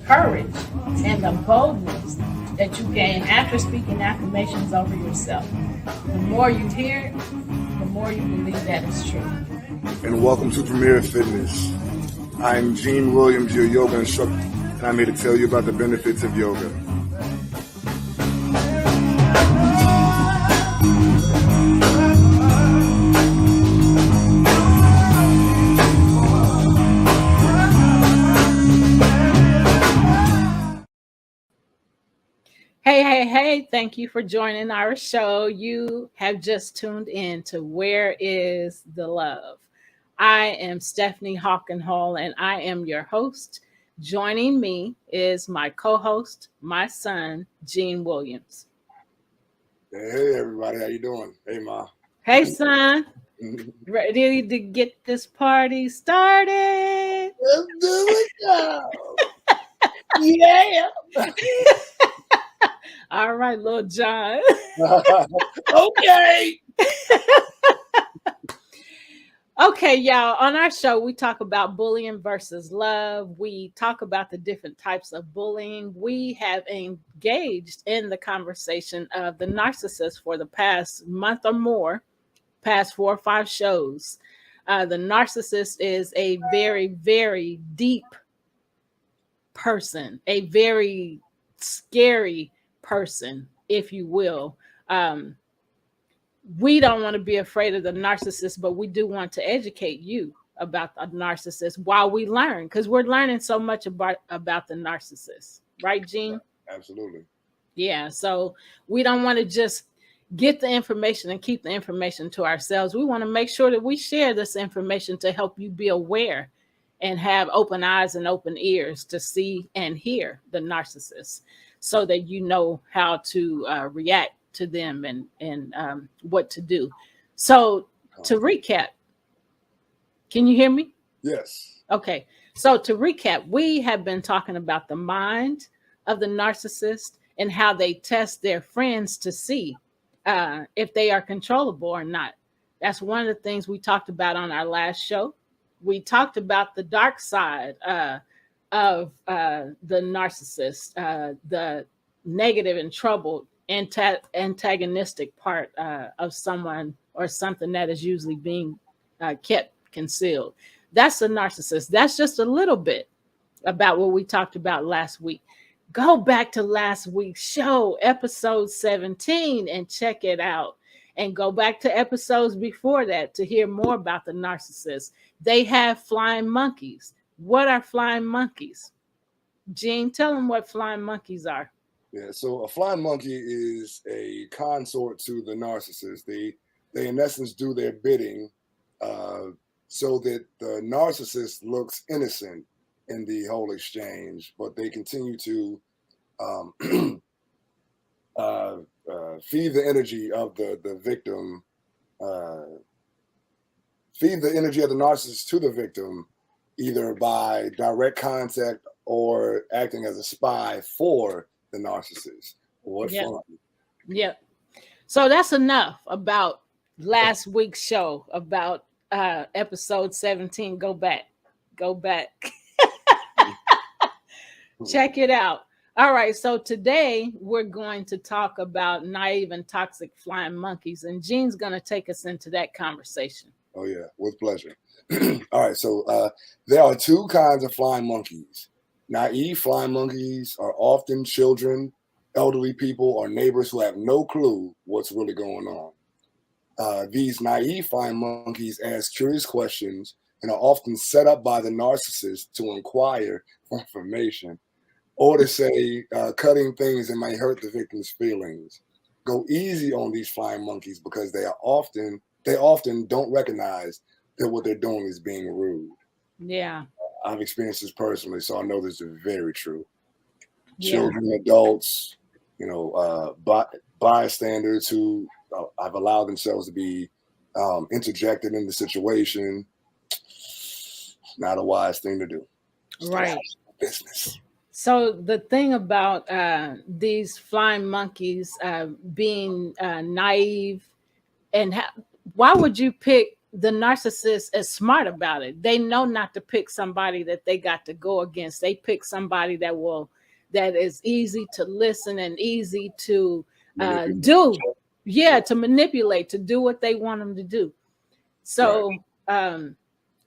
Courage and the boldness that you gain after speaking affirmations over yourself. The more you hear it, the more you believe that it's true. And welcome to Premier Fitness. I'm Gene Williams, your yoga instructor, and I'm here to tell you about the benefits of yoga. Hey, thank you for joining our show. You have just tuned in to Where is the Love? I am Stephanie Hawkenhall, and I am your host. Joining me is my co-host, my son, Gene Williams. Hey, everybody. How you doing? Hey, Ma. Hey, son. Ready to get this party started? Let's do it now. Yeah. All right, little John. Okay. Okay, y'all. On our show, we talk about bullying versus love. We talk about the different types of bullying. We have engaged in the conversation of the narcissist for the past month or more, past 4 or 5 shows. The narcissist is a very, very deep person, a very scary person, if you will. We don't want to be afraid of the narcissist, but we do want to educate you about the narcissist while we learn, because we're learning so much about the narcissist, right, Gene? Absolutely. Yeah, so we don't want to just get the information and keep the information to ourselves. We want to make sure that we share this information to help you be aware and have open eyes and open ears to see and hear the narcissist, so that you know how to react to them and what to do. So to recap, can you hear me? Yes. Okay. So to recap, we have been talking about the mind of the narcissist and how they test their friends to see if they are controllable or not. That's one of the things we talked about on our last show. We talked about the dark side of the narcissist, the negative and troubled antagonistic part of someone or something that is usually being kept concealed. That's a narcissist. That's just a little bit about what we talked about last week. Go back to last week's show, episode 17, and check it out. And go back to episodes before that to hear more about the narcissist. They have flying monkeys. What are flying monkeys? Gene, tell them what flying monkeys are. Yeah, so a flying monkey is a consort to the narcissist. They in essence do their bidding so that the narcissist looks innocent in the whole exchange, but they continue to feed the energy of the victim, feed the energy of the narcissist to the victim, either by direct contact or acting as a spy for the narcissist. What fun. Yep. So that's enough about last week's show, about episode 17. Go back. Check it out. All right. So today we're going to talk about naive and toxic flying monkeys, and Gene's going to take us into that conversation. Oh, yeah. With pleasure. All right. So there are 2 kinds of flying monkeys. Naive flying monkeys are often children, elderly people, or neighbors who have no clue what's really going on. These naive flying monkeys ask curious questions and are often set up by the narcissist to inquire for information or to say cutting things that might hurt the victim's feelings. Go easy on these flying monkeys because they often don't recognize that what they're doing is being rude. Yeah. I've experienced this personally, so I know this is very true. Yeah. Children, adults, bystanders who have allowed themselves to be interjected in the situation. Not a wise thing to do. Right. Business. So the thing about these flying monkeys being naive, and why would you pick the narcissist as smart about it? They know not to pick somebody that they got to go against. They pick somebody that is easy to listen and easy to do. Yeah, to manipulate, to do what they want them to do. So,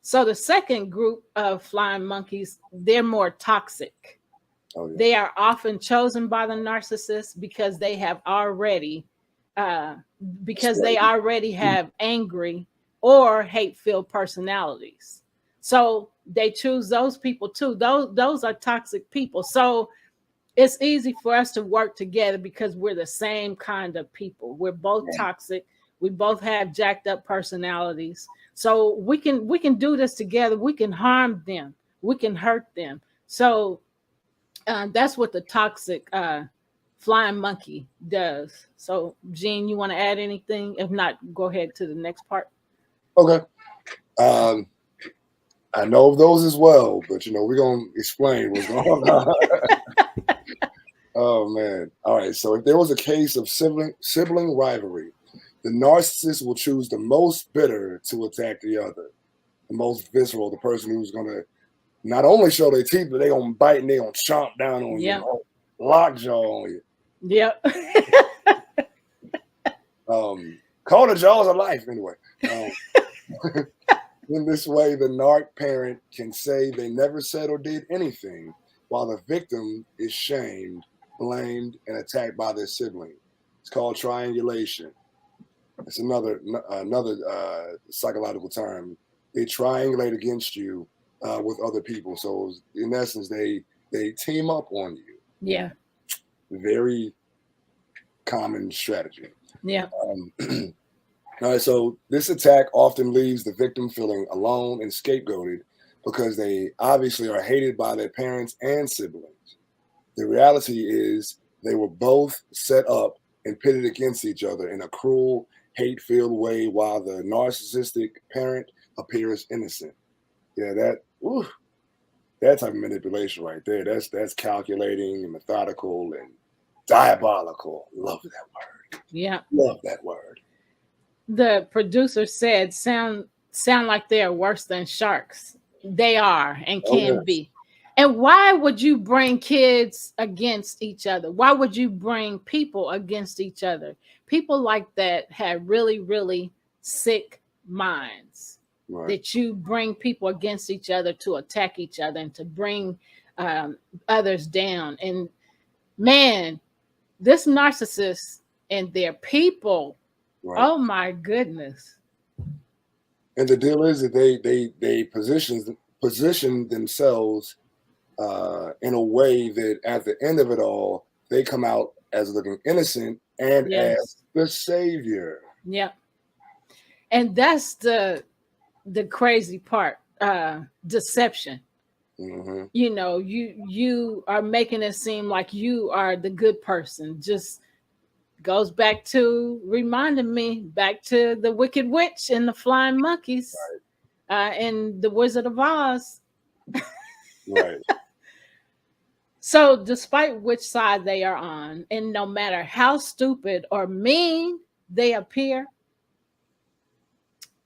so the second group of flying monkeys, they're more toxic. Oh, yeah. They are often chosen by the narcissist because they have already have angry or hate-filled personalities. So they choose those people too. Those are toxic people. So it's easy for us to work together because we're the same kind of people. We're both toxic. We both have jacked up personalities. So we can do this together. We can harm them. We can hurt them. So that's what the toxic flying monkey does. So, Gene, you want to add anything? If not, go ahead to the next part. Okay. I know of those as well, but we're gonna explain what's going on. Oh man! All right. So, if there was a case of sibling rivalry, the narcissist will choose the most bitter to attack the other, the most visceral, the person who's gonna not only show their teeth, but they're gonna bite and they're gonna chomp down on you, lockjaw on you. Yep. Call the jaws of life anyway. In this way, the narc parent can say they never said or did anything, while the victim is shamed, blamed, and attacked by their sibling. It's called triangulation. It's another psychological term. They triangulate against you with other people. So in essence, they team up on you. Yeah. Very common strategy. Yeah. All right, so this attack often leaves the victim feeling alone and scapegoated because they obviously are hated by their parents and siblings. The reality is they were both set up and pitted against each other in a cruel, hate-filled way while the narcissistic parent appears innocent. Yeah, that type of manipulation right there, that's calculating and methodical and diabolical. Love that word. Yeah. Love that word. The producer said sound like they are worse than sharks. They are and can be. And why would you bring kids against each other? Why would you bring people against each other? People like that have really, really sick minds. Right. That you bring people against each other to attack each other and to bring others down. And man, this narcissist and their people, right. Oh my goodness. And the deal is that they position themselves in a way that at the end of it all, they come out as looking innocent and as the savior. Yeah. And that's the crazy part, deception. Mm-hmm. You are making it seem like you are the good person. Just goes back to reminding me back to the Wicked Witch and the Flying Monkeys, right. And the Wizard of Oz. Right. So despite which side they are on, and no matter how stupid or mean they appear,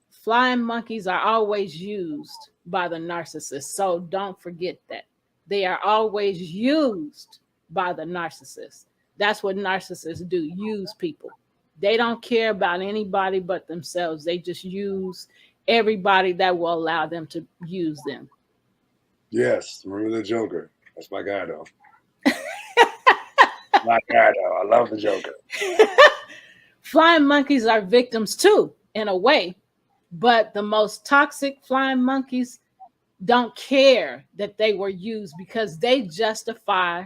flying monkeys are always used by the narcissist. So don't forget that. They are always used by the narcissist. That's what narcissists do, use people. They don't care about anybody but themselves. They just use everybody that will allow them to use them. Yes, remember the Joker. That's my guy, though. My guy, though. I love the Joker. Flying monkeys are victims, too, in a way. But the most toxic flying monkeys don't care that they were used because they justify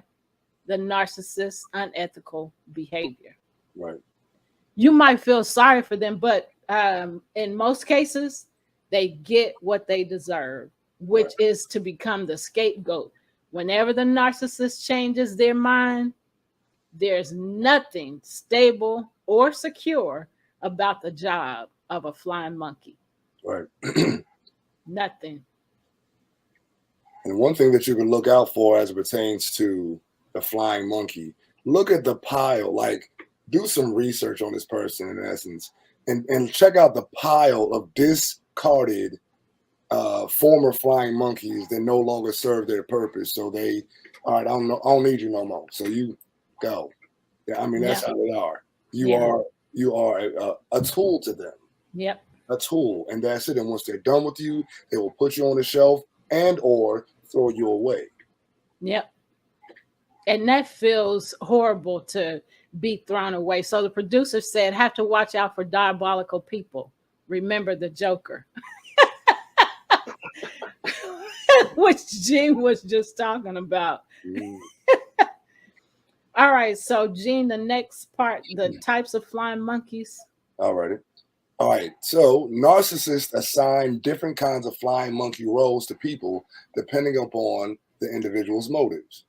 the narcissist's unethical behavior. Right. You might feel sorry for them, but in most cases, they get what they deserve, which is to become the scapegoat. Whenever the narcissist changes their mind, there's nothing stable or secure about the job of a flying monkey? Right. Nothing. And one thing that you can look out for as it pertains to the flying monkey, look at the pile, like do some research on this person in essence, and check out the pile of discarded former flying monkeys that no longer serve their purpose. So they, all right, I don't need you no more. So you go. Yeah, I mean, that's how they are. You are a tool to them. Yep. A tool, and that's it. And once they're done with you, they will put you on the shelf and or throw you away. Yep. And that feels horrible to be thrown away. So the producer said, have to watch out for diabolical people. Remember the Joker. Which Gene was just talking about. All right. So Gene, the next part, the types of flying monkeys. All righty. All right, so narcissists assign different kinds of flying monkey roles to people depending upon the individual's motives.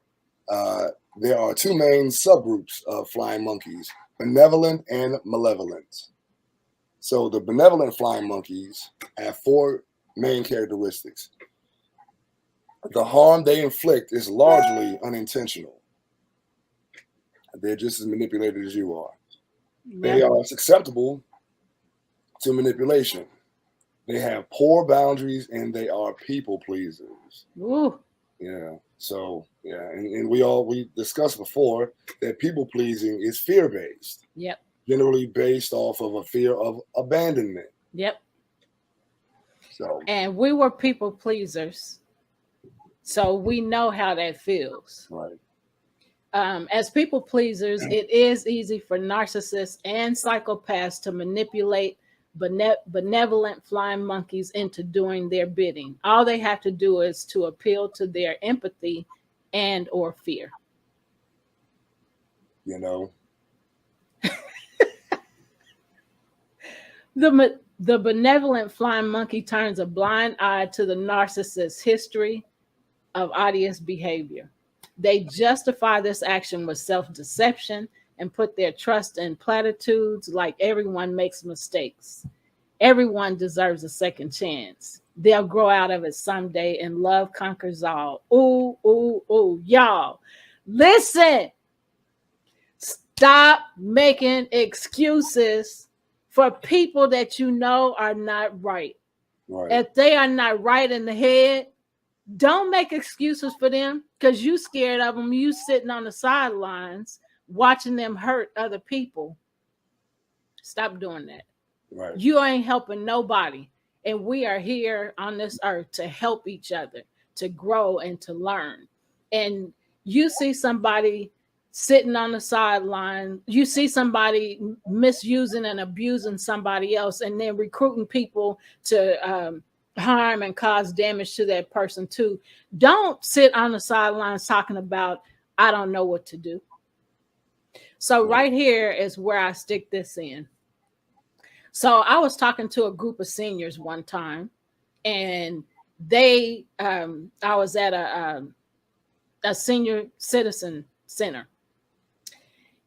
There are two main subgroups of flying monkeys, benevolent and malevolent. So the benevolent flying monkeys have four main characteristics. The harm they inflict is largely unintentional. They're just as manipulated as you are. They are susceptible to manipulation. They have poor boundaries and they are people pleasers. Ooh. Yeah. So yeah, and we discussed before that people pleasing is fear based. Yep. Generally based off of a fear of abandonment. Yep. So and we were people pleasers, so we know how that feels. Right. As people pleasers, it is easy for narcissists and psychopaths to manipulate benevolent flying monkeys into doing their bidding. All they have to do is to appeal to their empathy and or fear. You know, the benevolent flying monkey turns a blind eye to the narcissist's history of odious behavior. They justify this action with self-deception and put their trust in platitudes like everyone makes mistakes. Everyone deserves a second chance. They'll grow out of it someday and love conquers all. Ooh, ooh, ooh. Y'all, listen. Stop making excuses for people that you know are not right. right. If they are not right in the head, don't make excuses for them because you scared of them. You sitting on the sidelines watching them hurt other people. Stop doing that. Right. You ain't helping nobody. And we are here on this earth to help each other, to grow and to learn. And you see somebody sitting on the sideline, you see somebody misusing and abusing somebody else, and then recruiting people to harm and cause damage to that person too. Don't sit on the sidelines talking about, I don't know what to do. So right here is where I stick this in. So I was talking to a group of seniors one time, and I was at a senior citizen center,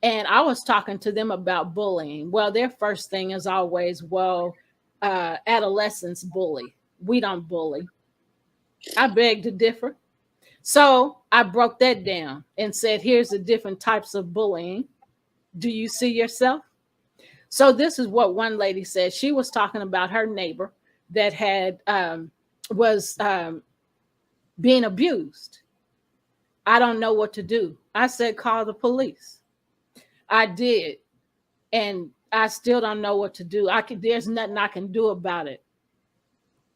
and I was talking to them about bullying. Well, their first thing is always, adolescents bully. We don't bully. I beg to differ. So I broke that down and said, here's the different types of bullying. Do you see yourself? So this is what one lady said. She was talking about her neighbor that was being abused. I don't know what to do. I said, call the police. I did. And I still don't know what to do. There's nothing I can do about it.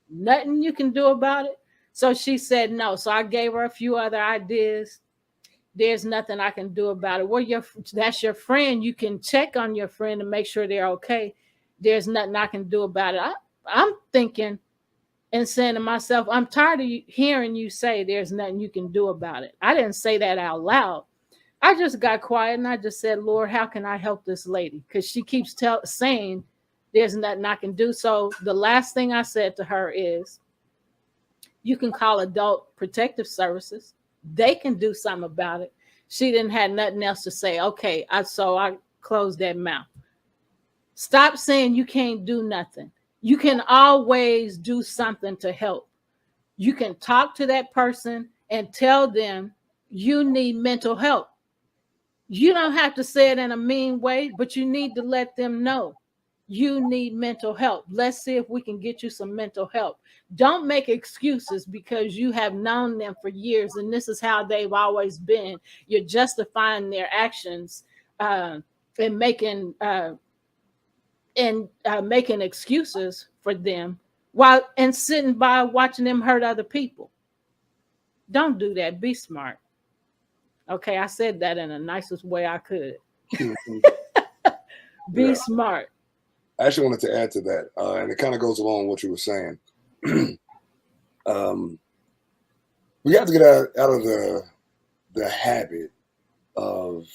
Nothing you can do about it. So she said no. So I gave her a few other ideas. There's nothing I can do about it. Well, that's your friend. You can check on your friend and make sure they're okay. There's nothing I can do about it. I'm thinking and saying to myself, I'm tired of hearing you say there's nothing you can do about it. I didn't say that out loud. I just got quiet and I just said, Lord, how can I help this lady? Because she keeps saying there's nothing I can do. So the last thing I said to her is, you can call Adult Protective Services. They can do something about it. She didn't have nothing else to say. Okay, so I closed that mouth. Stop saying you can't do nothing. You can always do something to help. You can talk to that person and tell them you need mental help. You don't have to say it in a mean way, but you need to let them know you need mental help. Let's see if we can get you some mental help. Don't make excuses because you have known them for years and this is how they've always been. You're justifying their actions and making excuses for them while and sitting by watching them hurt other people. Don't do that. Be smart. Okay, I said that in the nicest way I could. Be smart. I actually wanted to add to that, and it kind of goes along with what you were saying. We have to get out of the habit of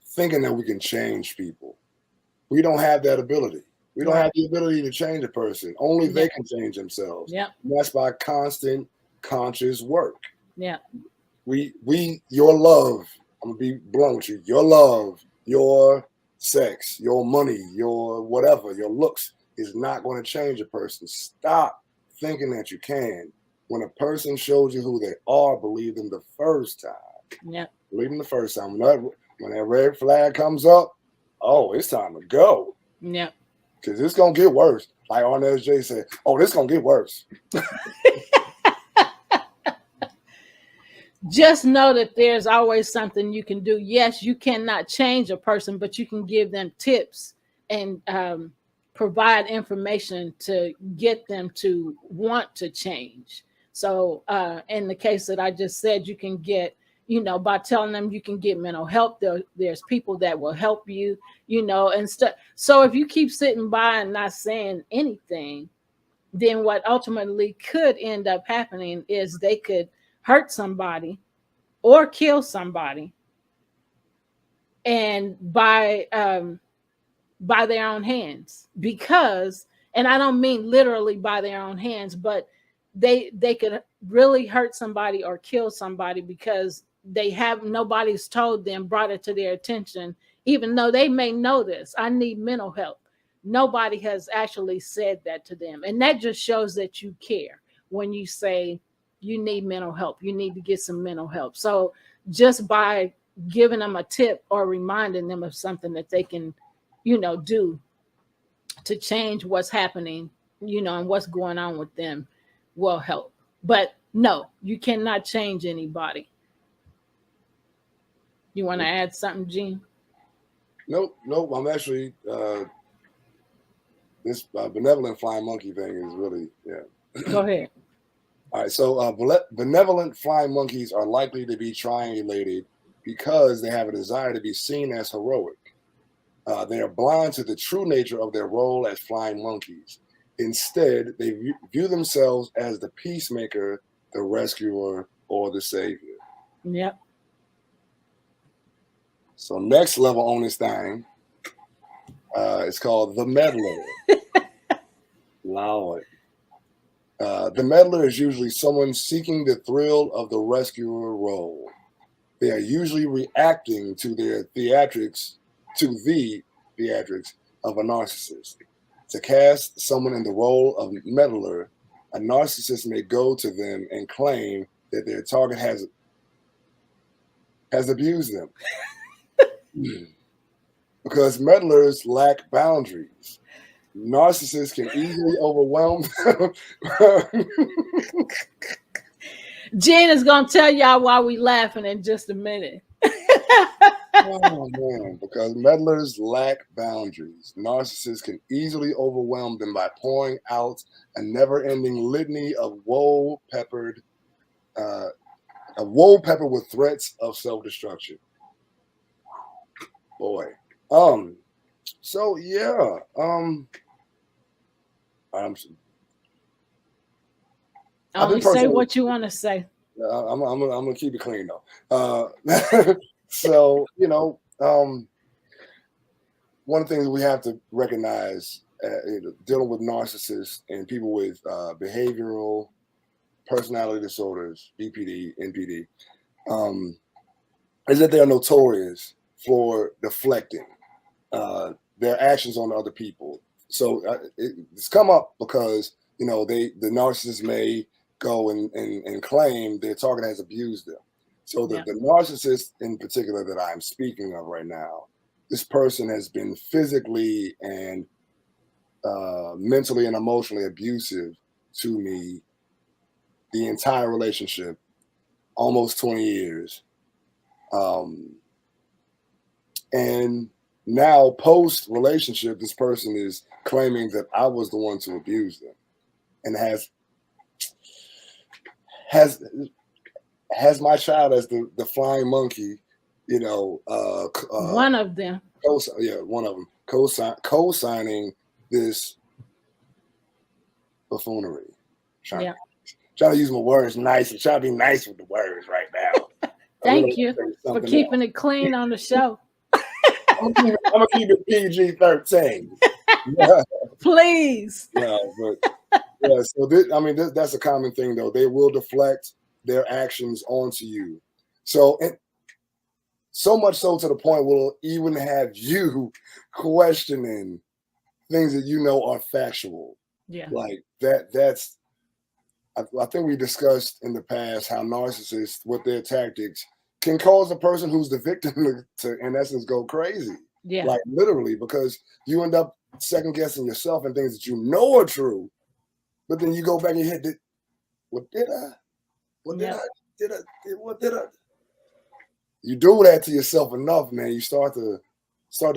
thinking that we can change people. We don't have that ability. We don't have the ability to change a person. Only they can change themselves. Yeah. And that's by constant conscious work. Yeah. Your love, I'm gonna be blunt with you, your love, your sex, your money, your whatever, your looks is not going to change a person. Stop thinking that you can. When a person shows you who they are, believe them the first time. Yeah. Believe them the first time. When that red flag comes up, oh, it's time to go. Yeah. Because it's going to get worse. Like RNSJ said, oh, this going to get worse. Just know that there's always something you can do. Yes, you cannot change a person, but you can give them tips and provide information to get them to want to change. So in the case that I just said, you can get, by telling them you can get mental help. There's people that will help you, and stuff. So if you keep sitting by and not saying anything, then what ultimately could end up happening is they could hurt somebody or kill somebody, and by their own hands. Because, and I don't mean literally by their own hands, but they could really hurt somebody or kill somebody because nobody's told them, brought it to their attention, even though they may know this. I need mental help. Nobody has actually said that to them, and that just shows that you care when you say you need mental help. You need to get some mental help. So just by giving them a tip or reminding them of something that they can, do to change what's happening, and what's going on with them will help. But no, you cannot change anybody. You want to add something, Gene? Nope. I'm actually, this benevolent flying monkey thing is really, Go ahead. All right, so benevolent flying monkeys are likely to be triangulated because they have a desire to be seen as heroic. They are blind to the true nature of their role as flying monkeys. Instead, they view themselves as the peacemaker, the rescuer, or the savior. Yep. So next level on this thing, it's called the Meddler. Lord. The meddler is usually someone seeking the thrill of the rescuer role. They are usually reacting to the theatrics of a narcissist. To cast someone in the role of meddler, a narcissist may go to them and claim that their target has abused them. Because meddlers lack boundaries. Narcissists can easily overwhelm them. Jen is going to tell y'all why we laughing in just a minute. Oh, man, because meddlers lack boundaries. Narcissists can easily overwhelm them by pouring out a never-ending litany of woe peppered with threats of self-destruction. Boy. So yeah. Only say what you want to say. I'm gonna keep it clean though. So one of the things we have to recognize, dealing with narcissists and people with behavioral personality disorders, BPD, NPD, is that they are notorious for deflecting. their actions on other people. So it's come up because the narcissist may go and claim their target has abused them. So the narcissist in particular that I'm speaking of right now, this person has been physically and mentally and emotionally abusive to me the entire relationship, almost 20 years. And now post relationship, this person is claiming that I was the one to abuse them, and has my child as the flying monkey, one of them. One of them co-signing this buffoonery. Trying to use my words nice and trying to be nice with the words right now. Thank you for keeping it clean on the show. I'm gonna keep it PG-13. Please. So that's a common thing though. They will deflect their actions onto you. So much so to the point we'll even have you questioning things that are factual. Yeah. Like that's I think we discussed in the past how narcissists with their tactics can cause a person who's the victim to in essence go crazy. Yeah. Like literally, because you end up second guessing yourself and things that you know are true, but then you go back and hit it. What did I? What did I? You do that to yourself enough, man. You start to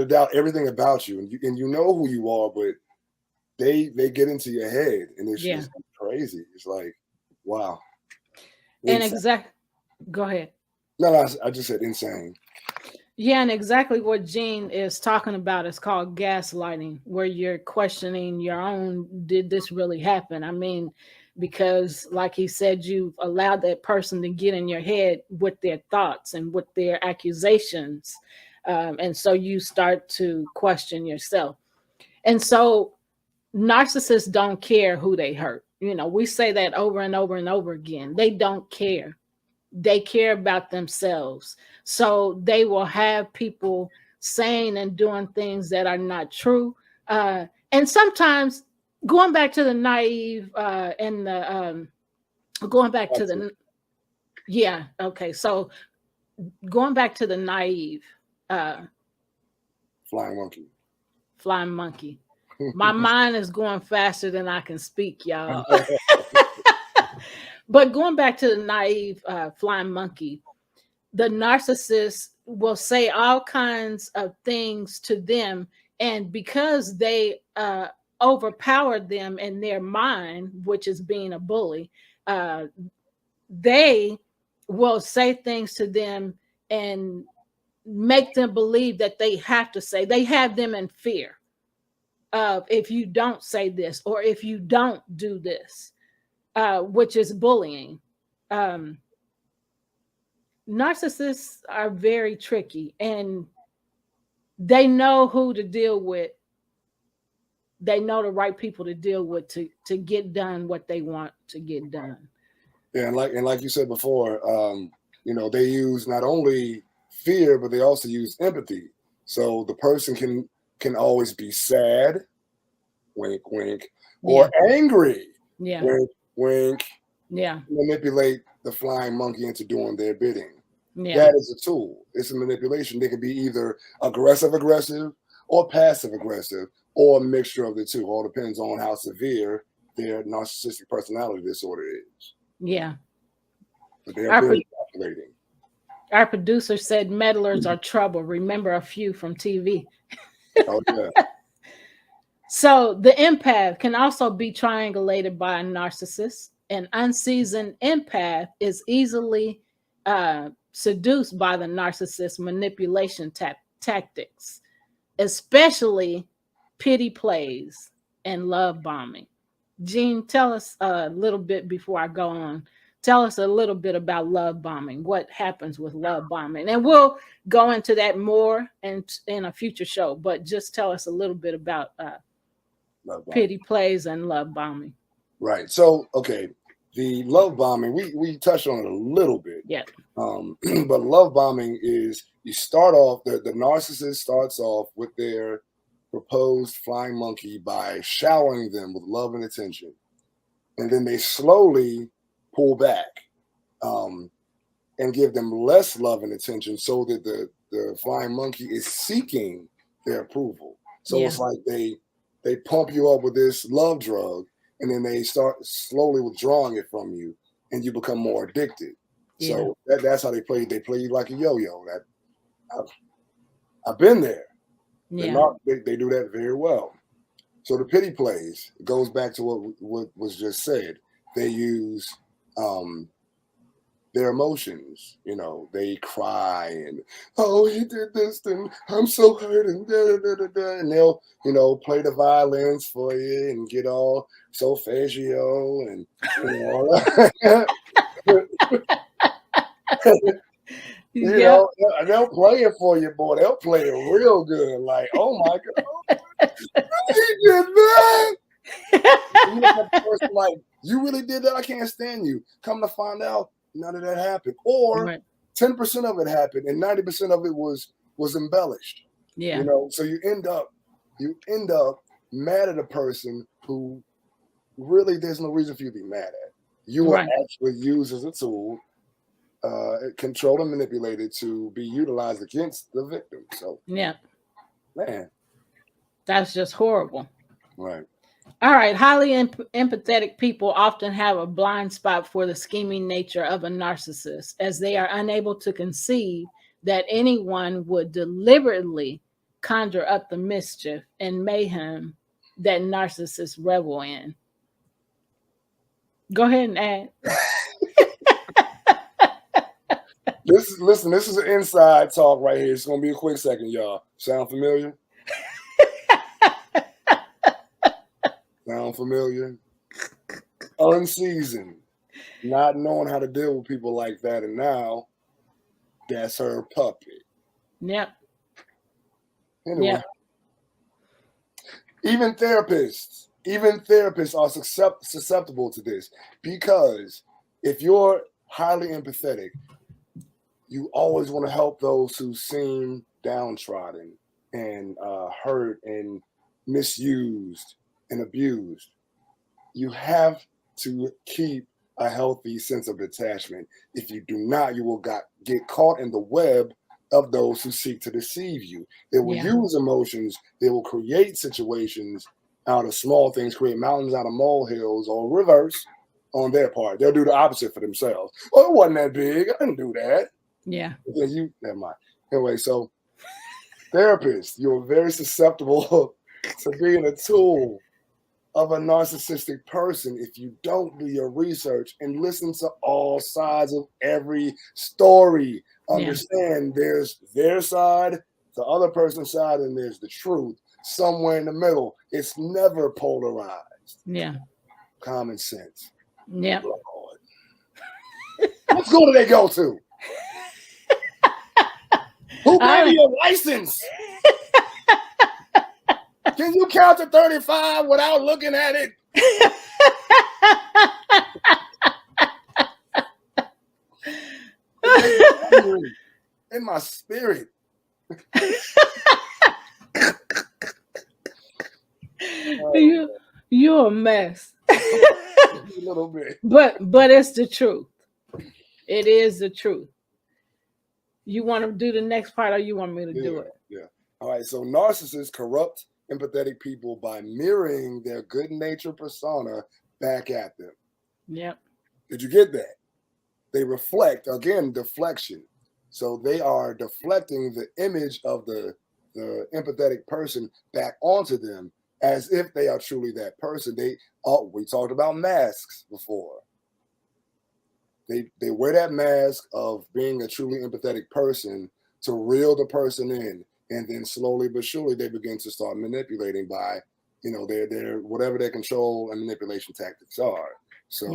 doubt everything about you, and you know who you are, but they get into your head, and it's just crazy. It's like, wow. And go ahead. No, I just said insane. Yeah, and exactly what Gene is talking about is called gaslighting, where you're questioning your own, did this really happen? I mean, because like he said, you've allowed that person to get in your head with their thoughts and with their accusations. And so you start to question yourself. And so narcissists don't care who they hurt. We say that over and over and over again. They don't care. They care about themselves. So they will have people saying and doing things that are not true. And sometimes going back to the naive and the going back to the so going back to the naive flying monkey. My mind is going faster than I can speak, y'all. But going back to the naive flying monkey, the narcissist will say all kinds of things to them, and because they overpower them in their mind, which is being a bully, they will say things to them and make them believe that they have to say. They have them in fear of if you don't say this or if you don't do this. Which is bullying. Narcissists are very tricky, and they know who to deal with. They know the right people to deal with to get done what they want to get done. Yeah, and like you said before, they use not only fear, but they also use empathy. So the person can always be sad, wink, wink, or angry, wink, wink, manipulate the flying monkey into doing their bidding. That is a tool. It's a manipulation. They can be either aggressive or passive aggressive, or a mixture of the two. All depends on how severe their narcissistic personality disorder is. Yeah. But they're very calculating. Our producer said meddlers are trouble. Remember a few from TV. Oh yeah. So the empath can also be triangulated by a narcissist. An unseasoned empath is easily seduced by the narcissist manipulation tactics, especially pity plays and love bombing. Gene, tell us a little bit before I go on. Tell us a little bit about love bombing. What happens with love bombing? And we'll go into that more in a future show, but just tell us a little bit about pity plays and love bombing. Right. So, okay, the love bombing, we touched on it a little bit. Yeah. But love bombing is you start off, the narcissist starts off with their proposed flying monkey by showering them with love and attention. And then they slowly pull back and give them less love and attention so that the flying monkey is seeking their approval. So it's like they pump you up with this love drug, and then they start slowly withdrawing it from you, and you become more addicted. Yeah. So that's how they play. They play you like a yo-yo. That I've been there. Yeah. They do that very well. So the pity plays goes back to what was just said. They use their emotions. You know, they cry and, oh, he did this, and I'm so hurt, and and they'll, you know, play the violins for you and get all solfeggio and, you know, they'll play it for you, boy. They'll play it real good. Like, oh my God, he did that. You look at the person like, you really did that? I can't stand you. Come to find out, none of that happened. Or 10% of it happened and 90% of it was embellished. Yeah. You know, so you end up mad at a person who really there's no reason for you to be mad at. You were actually used as a tool, controlled and manipulated to be utilized against the victim. So man, that's just horrible. Right. All right. Highly empathetic people often have a blind spot for the scheming nature of a narcissist, as they are unable to conceive that anyone would deliberately conjure up the mischief and mayhem that narcissists revel in. Go ahead and add. This is an inside talk right here. It's gonna be a quick second, y'all. Sound familiar? Sound familiar? Unseasoned, not knowing how to deal with people like that, and now that's her puppet. Yep. Anyway, even therapists are susceptible to this, because if you're highly empathetic, you always want to help those who seem downtrodden and hurt and misused and abused. You have to keep a healthy sense of detachment. If you do not, you will get caught in the web of those who seek to deceive you. They will use emotions. They will create situations out of small things, create mountains out of molehills, or reverse on their part. They'll do the opposite for themselves. Oh, it wasn't that big. I didn't do that. Yeah. Never mind. Anyway, so therapists, you're very susceptible to being a tool of a narcissistic person if you don't do your research and listen to all sides of every story. Understand there's their side, the other person's side, and there's the truth somewhere in the middle. It's never polarized. Yeah. Common sense. Yeah. Lord. What school do they go to? Who gave you a license? Can you count to 35 without looking at it? In my spirit. You're a mess. A little bit. But it's the truth. It is the truth. You want to do the next part, or you want me to do it? Yeah. All right. So narcissists corrupt empathetic people by mirroring their good-natured persona back at them. Yep. Did you get that? They reflect, again, deflection. So they are deflecting the image of the empathetic person back onto them as if they are truly that person. We talked about masks before. They wear that mask of being a truly empathetic person to reel the person in, and then slowly but surely they begin to start manipulating by, their whatever their control and manipulation tactics are. So,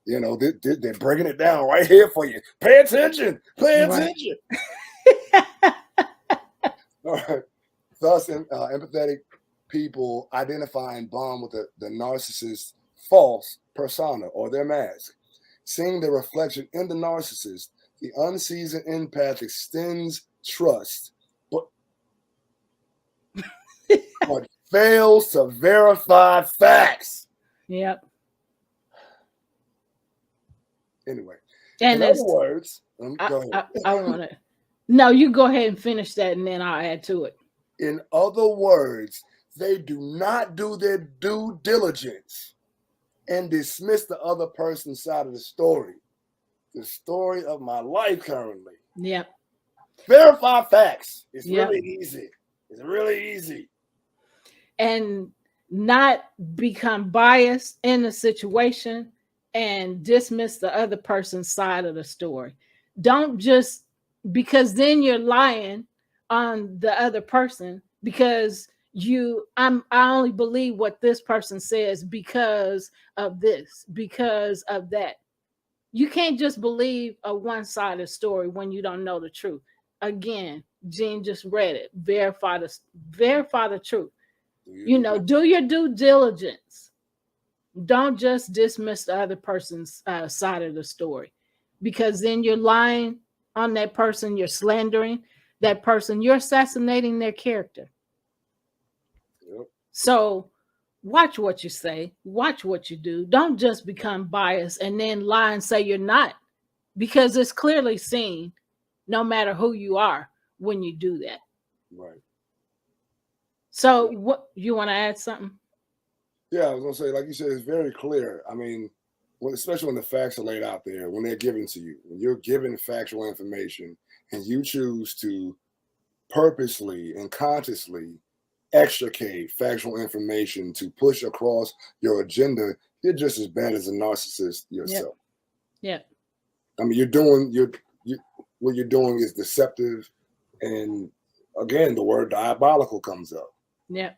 they're breaking it down right here for you. Pay attention. Pay attention. All right. Thus, empathetic people identify and bond with the narcissist's false persona or their mask. Seeing the reflection in the narcissist, the unseasoned empath extends trust. But fails to verify facts. Yep. Anyway, And in other words, go ahead. I want to. No, you go ahead and finish that, and then I'll add to it. In other words, they do not do their due diligence and dismiss the other person's side of the story. The story of my life currently. Yep. Verify facts. It's really easy. It's really easy. And not become biased in the situation and dismiss the other person's side of the story. Don't just, because then you're lying on the other person, because I only believe what this person says because of this, because of that. You can't just believe a one-sided story when you don't know the truth. Again, Gene just read it. Verify the truth. Do your due diligence. Don't just dismiss the other person's side of the story, because then you're lying on that person. You're slandering that person. You're assassinating their character. Yep. So watch what you say. Watch what you do. Don't just become biased and then lie and say you're not, because it's clearly seen no matter who you are when you do that. Right. So what, you want to add something? Yeah, I was going to say, like you said, it's very clear. I mean, especially when the facts are laid out there, when they're given to you, when you're given factual information and you choose to purposely and consciously extricate factual information to push across your agenda, you're just as bad as a narcissist yourself. Yeah. I mean, what you're doing is deceptive, and again, the word diabolical comes up. Yeah.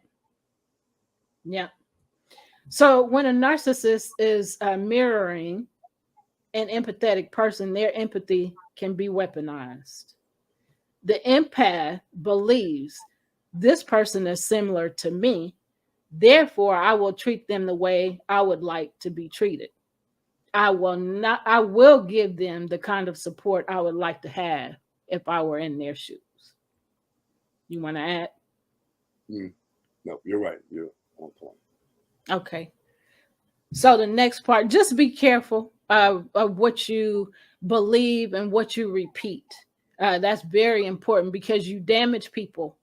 So when a narcissist is mirroring an empathetic person, their empathy can be weaponized. The empath believes this person is similar to me, therefore I will treat them the way I would like to be treated. I will give them the kind of support I would like to have if I were in their shoes. You want to add? No, you're right. You're on point. Okay. So the next part, just be careful of what you believe and what you repeat. That's very important, because you damage people.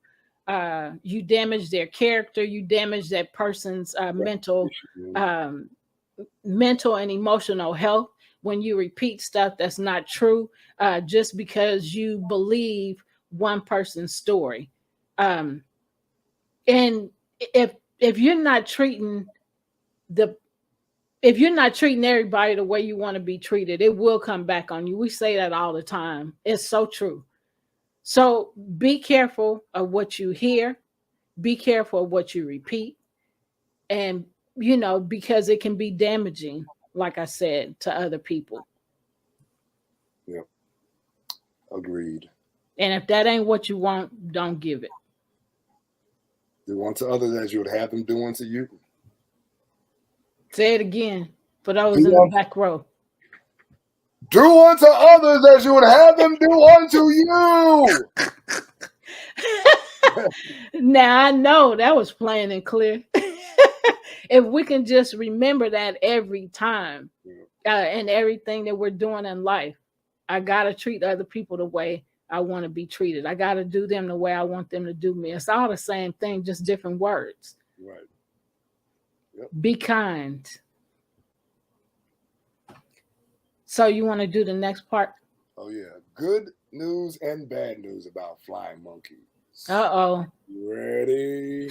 You damage their character. You damage that person's mental and emotional health when you repeat stuff that's not true, just because you believe one person's story. And if you're not treating everybody the way you want to be treated, it will come back on you. We say that all the time. It's so true. So be careful of what you hear. Be careful of what you repeat. And, because it can be damaging, like I said, to other people. Yep. Agreed. And if that ain't what you want, don't give it. Do unto others as you would have them do unto you. Say it again for those in the back row. Do unto others as you would have them do unto you. Now, I know that was plain and clear. If we can just remember that every time, and everything that we're doing in life, I got to treat other people the way I want to be treated. I got to do them the way I want them to do me. It's all the same thing, just different words. Right. Yep. Be kind. So you want to do the next part? Oh, yeah. Good news and bad news about flying monkeys. Uh-oh. You ready?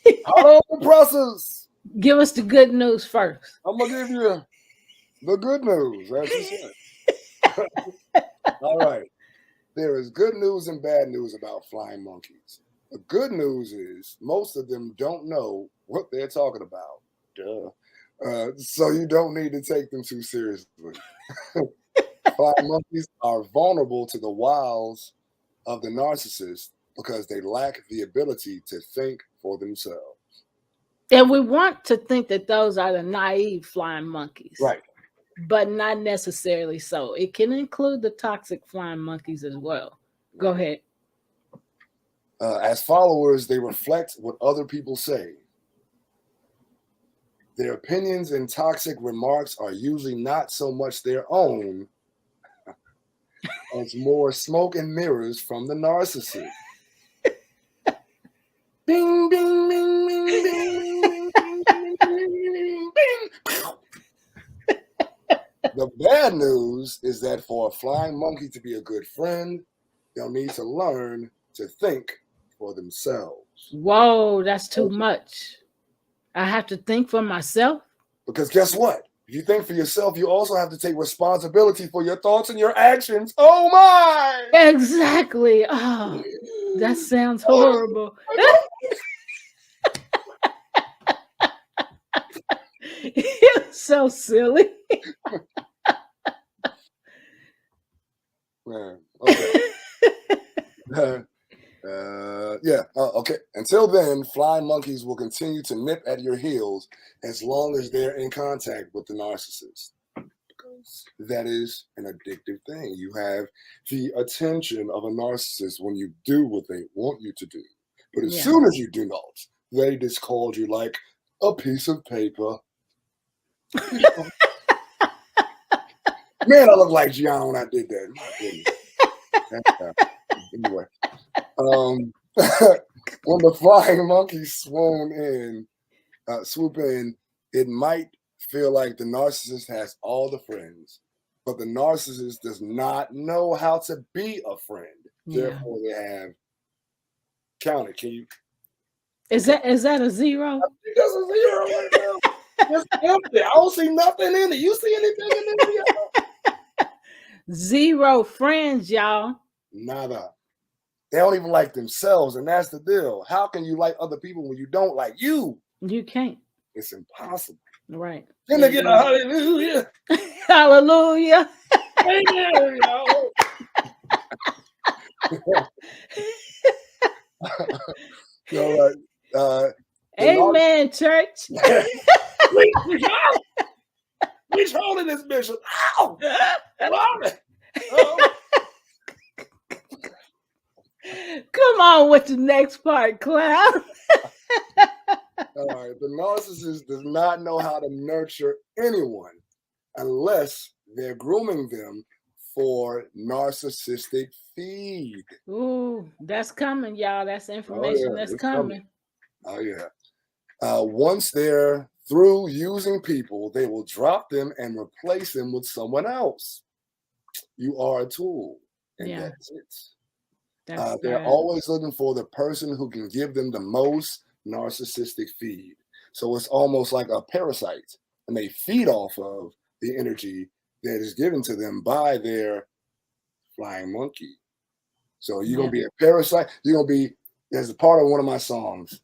Hello, compressors. Give us the good news first. I'm going to give you the good news, as you said. All right. There is good news and bad news about flying monkeys. The good news is most of them don't know what they're talking about. Duh. So you don't need to take them too seriously. Flying monkeys are vulnerable to the wiles of the narcissist because they lack the ability to think for themselves. And we want to think that those are the naive flying monkeys. Right. But not necessarily so. It can include the toxic flying monkeys as well. Go ahead. As followers, they reflect what other people say. Their opinions and toxic remarks are usually not so much their own as more smoke and mirrors from the narcissist. Bing, bing, bing, bing, bing, bing, bing, bing, bing. The bad news is that for a flying monkey to be a good friend, they'll need to learn to think for themselves. Whoa, that's too much. I have to think for myself. Because guess what? If you think for yourself, you also have to take responsibility for your thoughts and your actions. Oh my! Exactly. Oh, that sounds horrible. You're so silly. Man, okay. Okay. Until then, flying monkeys will continue to nip at your heels as long as they're in contact with the narcissist. Because that is an addictive thing. You have the attention of a narcissist when you do what they want you to do. But as soon as you do not, they discard you like a piece of paper. Man, I look like Gian when I did that. My goodness. Anyway. When the flying monkeys swoop in, it might feel like the narcissist has all the friends, but the narcissist does not know how to be a friend. Therefore, they have counted. Can you? Is that a zero? I think that's a zero right now. It's empty. I don't see nothing in it. You see anything in it? Zero friends, y'all. Nada. They don't even like themselves, and that's the deal. How can you like other people when you don't like you? You can't. It's impossible. Right. Then they get a hallelujah. Hallelujah. Amen, y'all. All right. Amen, church. Which holding this bishop? Ow! Oh. Come on with the next part, clown. All right. The narcissist does not know how to nurture anyone unless they're grooming them for narcissistic feed. Ooh, that's coming, y'all. That's information that's coming. Oh, yeah. Once they're through using people, they will drop them and replace them with someone else. You are a tool, and that's it. They're always looking for the person who can give them the most narcissistic feed. So it's almost like a parasite, and they feed off of the energy that is given to them by their flying monkey. So you're going to be a parasite. You're going to be, there's a part of one of my songs.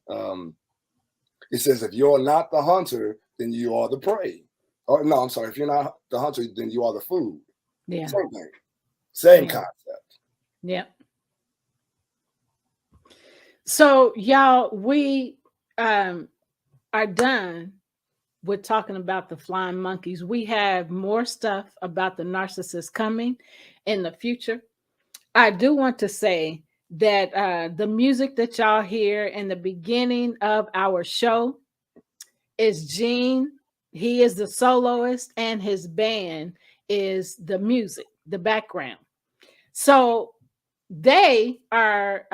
It says, if you're not the hunter, then you are the prey. Or no, I'm sorry. If you're not the hunter, then you are the food. Yeah. Same thing. Same concept. Yeah. So, y'all, we are done with talking about the flying monkeys. We have more stuff about the narcissist coming in the future. I do want to say that the music that y'all hear in the beginning of our show is Gene. He is the soloist, and his band is the music, the background. So they are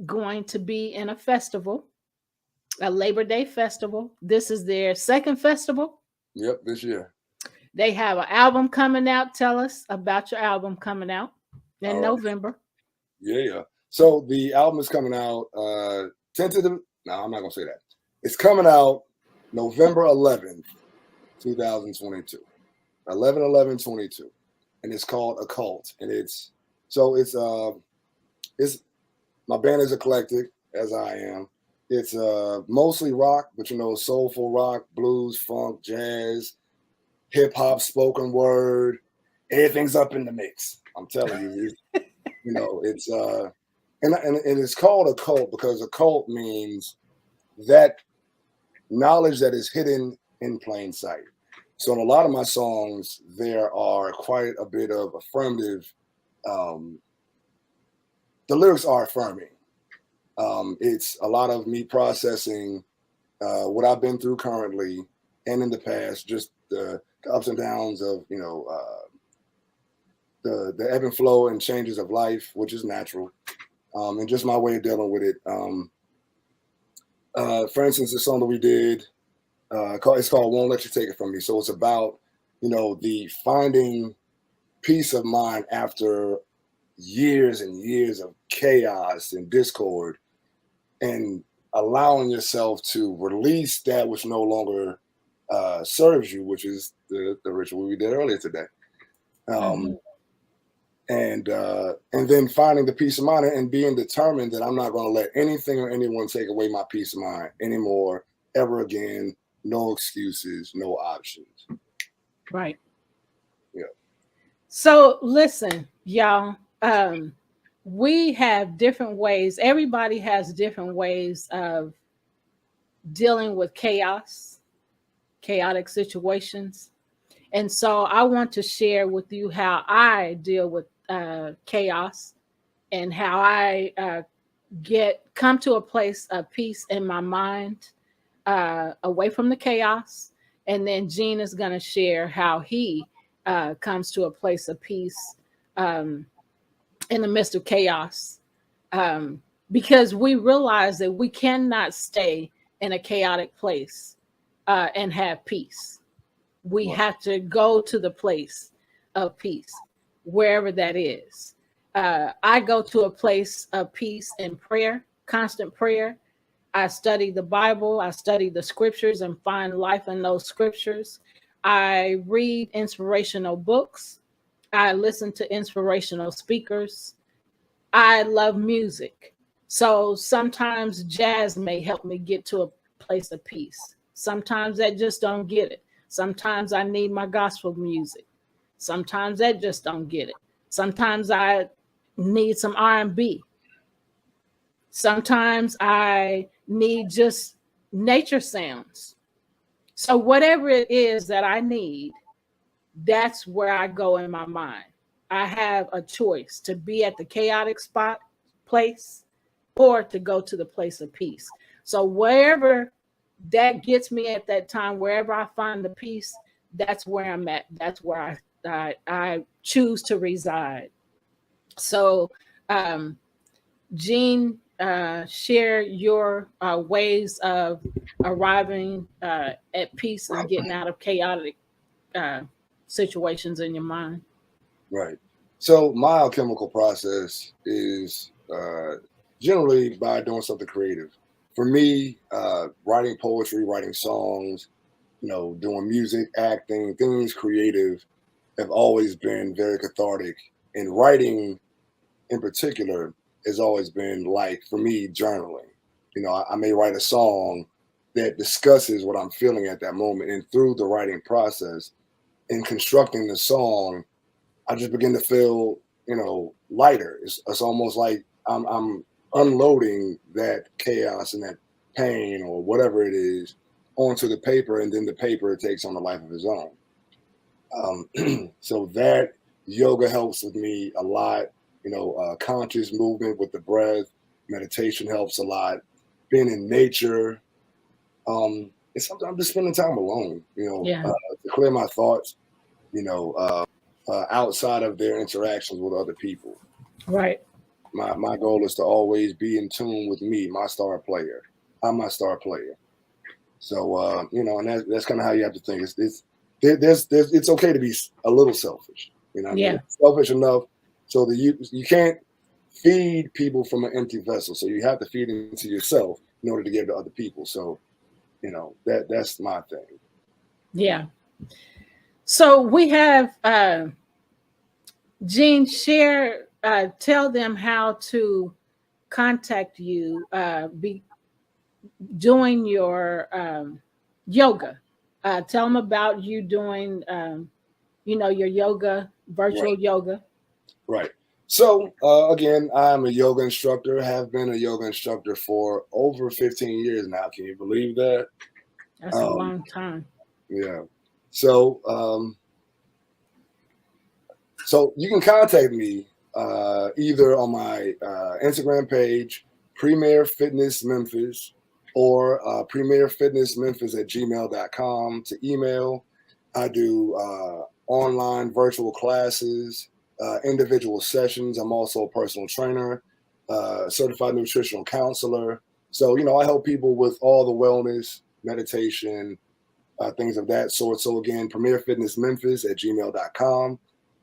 going to be in a festival, a Labor Day festival. This is their second festival. Yep, this year. They have an album coming out. Tell us about your album coming out in November. Yeah. So the album is coming out tentative. No, I'm not going to say that. It's coming out November 11th, 2022. 11/11/22. And it's called Occult. And it's my band is eclectic, as I am. It's mostly rock, but soulful rock, blues, funk, jazz, hip hop, spoken word. Everything's up in the mix. I'm telling you, it's and it's called occult because occult means that knowledge that is hidden in plain sight. So in a lot of my songs, there are quite a bit of affirmative. The lyrics are affirming. It's a lot of me processing what I've been through currently and in the past, just the ups and downs of, the ebb and flow and changes of life, which is natural, and just my way of dealing with it. For instance, the song that we did, it's called "Won't Let You Take It From Me." So it's about, the finding peace of mind after years and years of chaos and discord, and allowing yourself to release that which no longer serves you, which is the ritual we did earlier today. Mhm. And then finding the peace of mind and being determined that I'm not going to let anything or anyone take away my peace of mind anymore, ever again. No excuses, no options. Right. Yeah. So listen, y'all. We have different ways. Everybody has different ways of dealing with chaos, chaotic situations. And so I want to share with you how I deal with chaos and how I come to a place of peace in my mind, away from the chaos. And then Gene is going to share how he comes to a place of peace um, in the midst of chaos. Because we realize that we cannot stay in a chaotic place and have peace. We Right. have to go to the place of peace, wherever that is. I go to a place of peace in prayer, constant prayer. I study the Bible, I study the scriptures and find life in those scriptures. I read inspirational books. I listen to inspirational speakers. I love music. So sometimes jazz may help me get to a place of peace. Sometimes I just don't get it. Sometimes I need my gospel music. Sometimes I just don't get it. Sometimes I need some R&B. Sometimes I need just nature sounds. So whatever it is that I need, that's where I go in my mind. I have a choice to be at the chaotic spot place or to go to the place of peace. So wherever that gets me at that time, wherever I find the peace, that's where I'm at. That's where I choose to reside. So, um, Gene, share your ways of arriving at peace and getting out of chaotic uh, situations in your mind. Right. So my alchemical process is generally by doing something creative. For me, writing poetry, writing songs, doing music, acting, things creative have always been very cathartic. And writing in particular has always been, like, for me, journaling. I may write a song that discusses what I'm feeling at that moment. And through the writing process and constructing the song, I just begin to feel, lighter. It's almost like I'm unloading that chaos and that pain or whatever it is onto the paper, and then the paper takes on a life of its own. So that yoga helps with me a lot. Conscious movement with the breath, meditation helps a lot. Being in nature, and sometimes just spending time alone, Yeah, to clear my thoughts, outside of their interactions with other people. right. My goal is to always be in tune with me, my star player. I'm my star player. So and that's kind of how you have to think. It's okay to be a little selfish. You know what I mean? Yeah, Selfish enough so that you can't feed people from an empty vessel. So you have to feed into yourself in order to give to other people. So that's my thing. yeah. So we have Gene share. Tell them how to contact you. Be doing your yoga. Tell them about you doing, your yoga, Right. virtual yoga. Right. So again, I'm a yoga instructor. Have been a yoga instructor for over 15 years now. Can you believe that? That's a Um, long time. yeah. So you can contact me either on my Instagram page, Premier Fitness Memphis or premierfitnessmemphis@gmail.com to email. I do online virtual classes, individual sessions. I'm also a personal trainer, certified nutritional counselor. So, I help people with all the wellness, meditation, things of that sort. So again, premierfitnessmemphis@gmail.com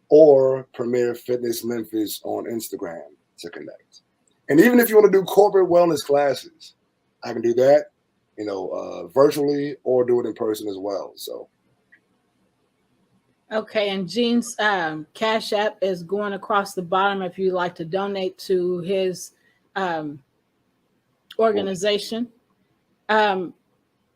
or Premier Fitness Memphis on Instagram to connect. And even if you want to do corporate wellness classes, I can do that, virtually or do it in person as well. So. Okay, and Gene's Cash App is going across the bottom if you'd like to donate to his organization.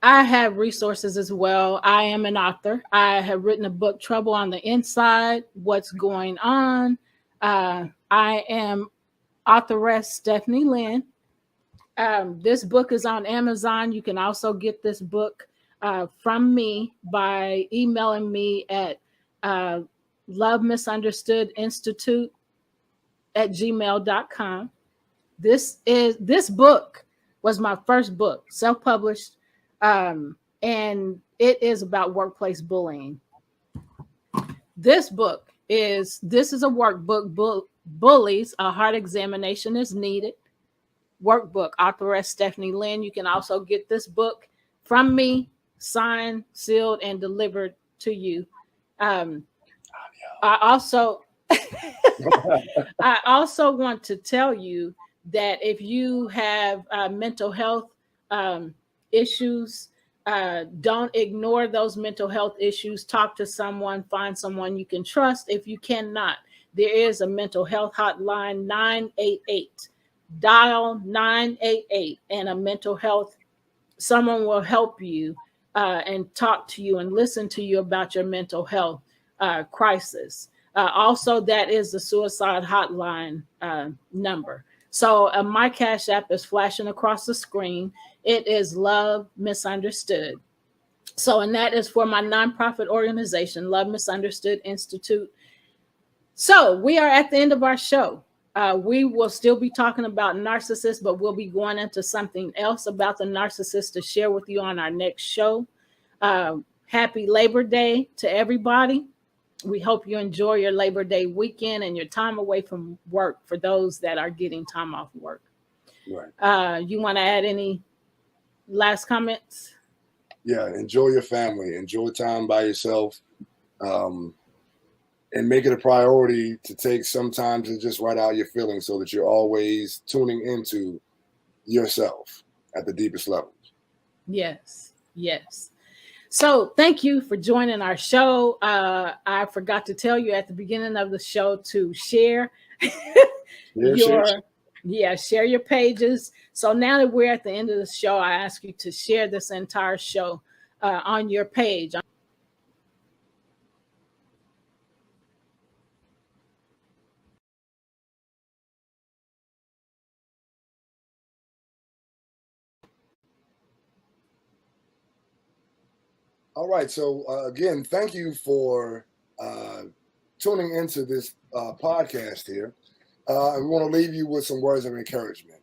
I have resources as well. I am an author. I have written a book, Trouble on the Inside, What's Going On. I am authoress Stephanie Lynn. This book is on Amazon. You can also get this book from me by emailing me at Love Misunderstood Institute @gmail.com. This book was my first book, self-published, and it is about workplace bullying. This is a workbook. Bullies, a hard examination is needed. Workbook, authoress Stephanie Lynn. You can also get this book from me, signed, sealed, and delivered to you. I also want to tell you that if you have mental health issues, don't ignore those mental health issues. Talk to someone, find someone you can trust. If you cannot, there is a mental health hotline, 988. Dial 988 and a mental health, someone will help you and talk to you and listen to you about your mental health crisis. Also, that is the suicide hotline number. So my Cash App is flashing across the screen. It is Love Misunderstood. So, and that is for my nonprofit organization, Love Misunderstood Institute. So we are at the end of our show. We will still be talking about narcissists, but we'll be going into something else about the narcissist to share with you on our next show. Happy Labor Day to everybody. We hope you enjoy your Labor Day weekend and your time away from work for those that are getting time off work. Right. You want to add any last comments? Yeah, enjoy your family. Enjoy time by yourself. And make it a priority to take some time to just write out your feelings so that you're always tuning into yourself at the deepest levels. Yes, yes. So thank you for joining our show. I forgot to tell you at the beginning of the show to share share your pages. So now that we're at the end of the show, I ask you to share this entire show on your page. All right. So again, thank you for tuning into this podcast here. We want to leave you with some words of encouragement.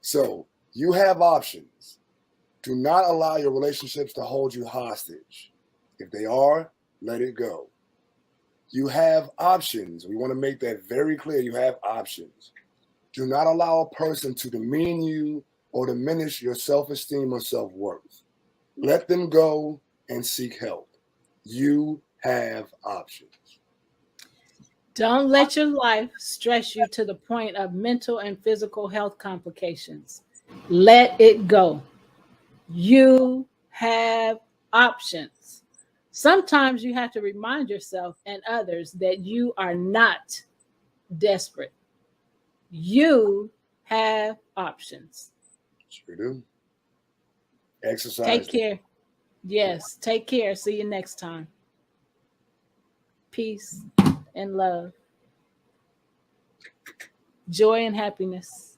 So you have options. Do not allow your relationships to hold you hostage. If they are, let it go. You have options. We want to make that very clear. You have options. Do not allow a person to demean you or diminish your self-esteem or self-worth. Let them go and seek help. You have options. Don't let your life stress you to the point of mental and physical health complications. Let it go. You have options. Sometimes you have to remind yourself and others that you are not desperate. You have options. Sure do. Exercise. Take care. Yes, take care. See you next time. Peace and love. Joy and happiness.